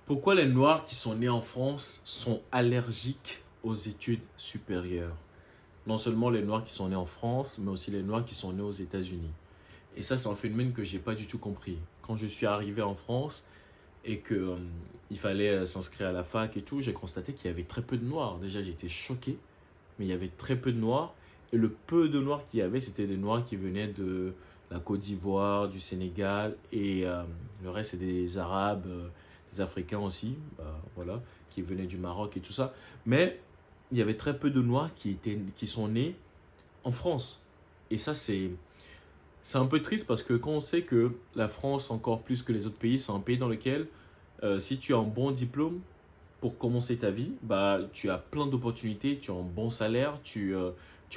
Pourquoi les Noirs qui sont nés en France sont allergiques aux études supérieures? Non seulement les Noirs qui sont nés en France, mais aussi les Noirs qui sont nés aux États-Unis. Et ça, c'est un phénomène que j'ai pas du tout compris. Quand je suis arrivé en France et que il fallait s'inscrire à la fac et tout, j'ai constaté qu'il y avait très peu de Noirs. Déjà, j'étais choqué, mais il y avait très peu de Noirs. Et le peu de Noirs qu'il y avait, c'était des Noirs qui venaient de la Côte d'Ivoire, du Sénégal, et le reste, c'est des Arabes, des Africains aussi, voilà, qui venaient du Maroc et tout ça. Mais il y avait très peu de Noirs qui sont nés en France. Et ça, c'est un peu triste parce que quand on sait que la France, encore plus que les autres pays, c'est un pays dans lequel, si tu as un bon diplôme, pour commencer ta vie, bah, tu as plein d'opportunités, tu as un bon salaire, tu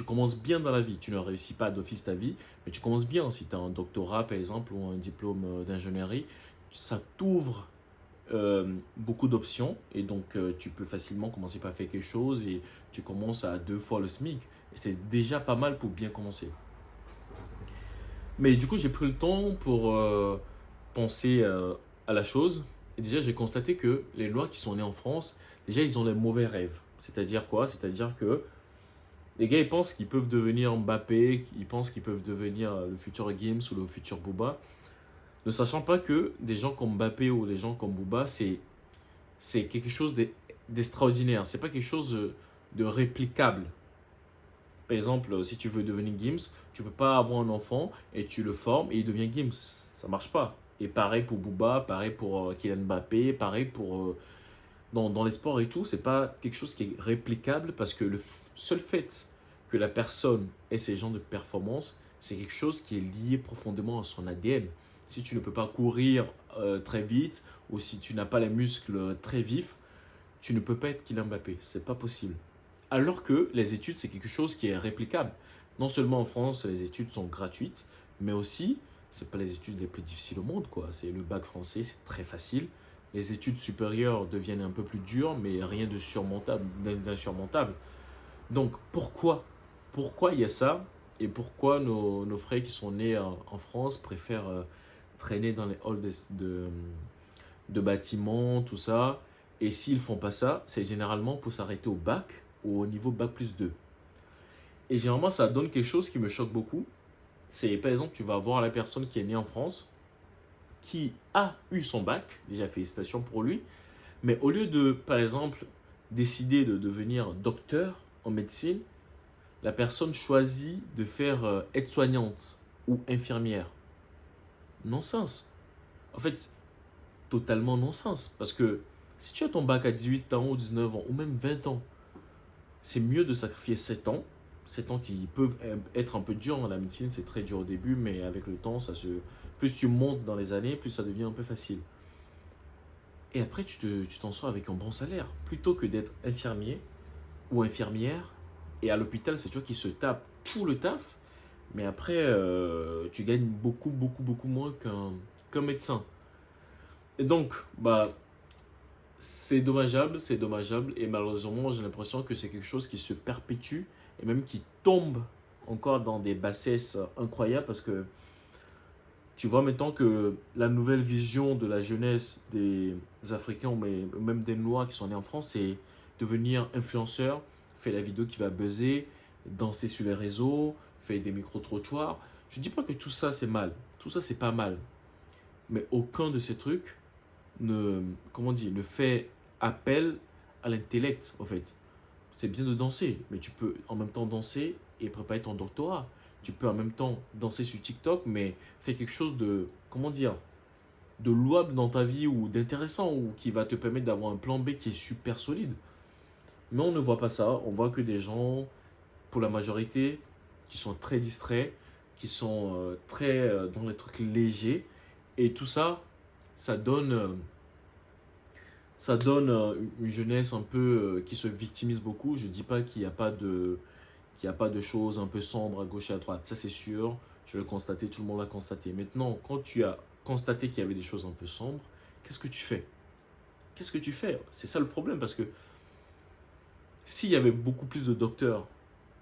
commences bien dans la vie. Tu ne réussis pas d'office ta vie, mais tu commences bien. Si tu as un doctorat, par exemple, ou un diplôme d'ingénierie, ça t'ouvre beaucoup d'options et donc tu peux facilement commencer par faire quelque chose et tu commences à 2 fois le SMIC. Et c'est déjà pas mal pour bien commencer. Mais du coup, j'ai pris le temps pour penser à la chose. Et déjà, j'ai constaté que les lois qui sont nées en France, déjà, ils ont les mauvais rêves. C'est-à-dire quoi? C'est-à-dire que les gars, ils pensent qu'ils peuvent devenir Mbappé, ils pensent qu'ils peuvent devenir le futur Gims ou le futur Booba, ne sachant pas que des gens comme Mbappé ou des gens comme Booba, c'est quelque chose d'extraordinaire. C'est pas quelque chose de réplicable. Par exemple, si tu veux devenir Gims, tu peux pas avoir un enfant et tu le formes et il devient Gims. Ça marche pas. Et pareil pour Booba, pareil pour Kylian Mbappé, pareil pour dans les sports et tout, c'est pas quelque chose qui est réplicable parce que le seul fait que la personne ait ces genres de performance, c'est quelque chose qui est lié profondément à son ADN. Si tu ne peux pas courir très vite ou si tu n'as pas les muscles très vifs, tu ne peux pas être Kylian Mbappé. C'est pas possible. Alors que les études, c'est quelque chose qui est réplicable. Non seulement en France, les études sont gratuites, mais aussi, c'est pas les études les plus difficiles au monde, quoi. C'est le bac français, c'est très facile. Les études supérieures deviennent un peu plus dures, mais rien de surmontable, d'insurmontable. Donc, pourquoi il y a ça? Et pourquoi nos frères qui sont nés en France préfèrent traîner dans les halls de bâtiments, tout ça? Et s'ils font pas ça, c'est généralement pour s'arrêter au bac ou au niveau bac plus 2. Et généralement, ça donne quelque chose qui me choque beaucoup. C'est par exemple, tu vas voir la personne qui est née en France, qui a eu son bac, déjà félicitations pour lui, mais au lieu de, par exemple, décider de devenir docteur en médecine, la personne choisit de faire aide-soignante ou infirmière. Non-sens. En fait, totalement non-sens. Parce que si tu as ton bac à 18 ans ou 19 ans ou même 20 ans, c'est mieux de sacrifier 7 ans. 7 ans qui peuvent être un peu durs dans la médecine, c'est très dur au début, mais avec le temps, plus tu montes dans les années, plus ça devient un peu facile. Et après, tu t'en sors avec un bon salaire. Plutôt que d'être infirmier ou infirmière, et à l'hôpital, c'est toi qui se tape tout le taf, mais après, tu gagnes beaucoup, beaucoup, beaucoup moins qu'un médecin. Et donc, bah, c'est dommageable, et malheureusement, j'ai l'impression que c'est quelque chose qui se perpétue et même qui tombe encore dans des bassesses incroyables parce que tu vois maintenant que la nouvelle vision de la jeunesse des Africains, mais même des Noirs qui sont nés en France, c'est devenir influenceur, faire la vidéo qui va buzzer, danser sur les réseaux, faire des micro-trottoirs. Je ne dis pas que tout ça c'est mal, tout ça c'est pas mal, mais aucun de ces trucs ne, comment dire, ne fait appel à l'intellect, en fait. C'est bien de danser, mais tu peux en même temps danser et préparer ton doctorat. Tu peux en même temps danser sur TikTok, mais faire quelque chose de, comment dire, de louable dans ta vie ou d'intéressant ou qui va te permettre d'avoir un plan B qui est super solide. Mais on ne voit pas ça. On voit que des gens, pour la majorité, qui sont très distraits, qui sont très dans les trucs légers. Et tout ça, ça donne ça donne une jeunesse un peu qui se victimise beaucoup. Je dis pas qu'il y a pas de choses un peu sombres à gauche et à droite. Ça, c'est sûr. Je l'ai constaté, tout le monde l'a constaté. Maintenant, quand tu as constaté qu'il y avait des choses un peu sombres, qu'est-ce que tu fais? Qu'est-ce que tu fais? C'est ça le problème parce que s'il y avait beaucoup plus de docteurs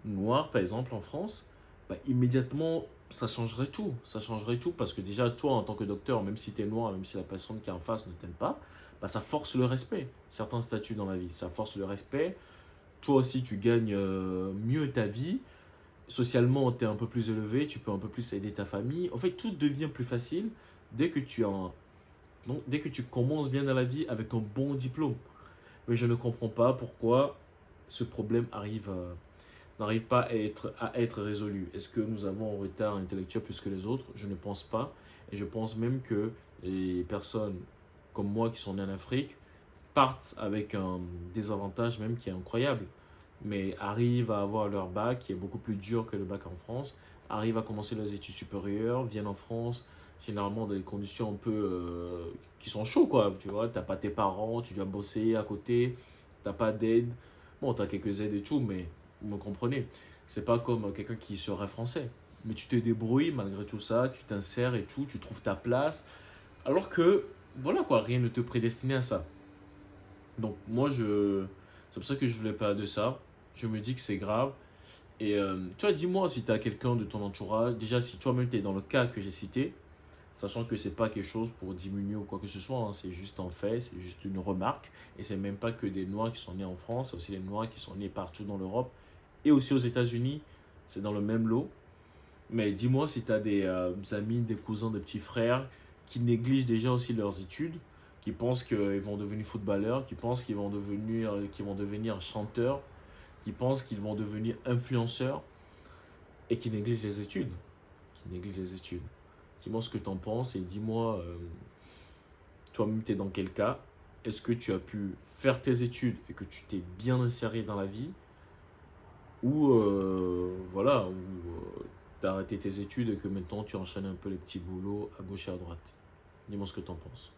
noirs, par exemple, en France, bah, immédiatement, ça changerait tout. Ça changerait tout parce que déjà, toi, en tant que docteur, même si tu es noir, même si la personne qui est en face ne t'aime pas, bah, ça force le respect. Certains statuts dans la vie, ça force le respect. Toi aussi, tu gagnes mieux ta vie. Socialement, tu es un peu plus élevé, tu peux un peu plus aider ta famille. En fait, tout devient plus facile dès que dès que tu commences bien dans la vie avec un bon diplôme. Mais je ne comprends pas pourquoi ce problème n'arrive pas à être résolu. Est-ce que nous avons un retard intellectuel plus que les autres? Je ne pense pas. Et je pense même que les personnes comme moi qui sont nées en Afrique partent avec un désavantage même qui est incroyable, mais arrivent à avoir leur bac, qui est beaucoup plus dur que le bac en France, arrivent à commencer leurs études supérieures, viennent en France, généralement dans des conditions un peu qui sont chaudes, quoi. Tu vois, t'as pas tes parents, tu dois bosser à côté, t'as pas d'aide. Bon, t'as quelques aides et tout, mais vous me comprenez. C'est pas comme quelqu'un qui serait français. Mais tu te débrouilles malgré tout ça, tu t'insères et tout, tu trouves ta place. Alors que, voilà quoi, rien ne te prédestinait à ça. Donc moi, c'est pour ça que je voulais parler de ça. Je me dis que c'est grave. Et tu vois, dis-moi si tu as quelqu'un de ton entourage, déjà si toi-même tu es dans le cas que j'ai cité, sachant que c'est pas quelque chose pour diminuer ou quoi que ce soit, hein, c'est juste un fait, c'est juste une remarque. Et c'est même pas que des Noirs qui sont nés en France, c'est aussi des Noirs qui sont nés partout dans l'Europe et aussi aux États-Unis, c'est dans le même lot. Mais dis-moi si tu as des amis, des cousins, des petits frères qui négligent déjà aussi leurs études, qui pensent qu'ils vont devenir footballeurs, qui pensent qu'ils vont devenir chanteurs, qui pensent qu'ils vont devenir influenceurs et qui négligent les études. Qui négligent les études. Dis-moi ce que tu en penses et dis-moi, toi-même, tu es dans quel cas? Est-ce que tu as pu faire tes études et que tu t'es bien inséré dans la vie? Ou voilà, ou tu as arrêté tes études et que maintenant tu enchaînes un peu les petits boulots à gauche et à droite. Dis-moi ce que tu en penses.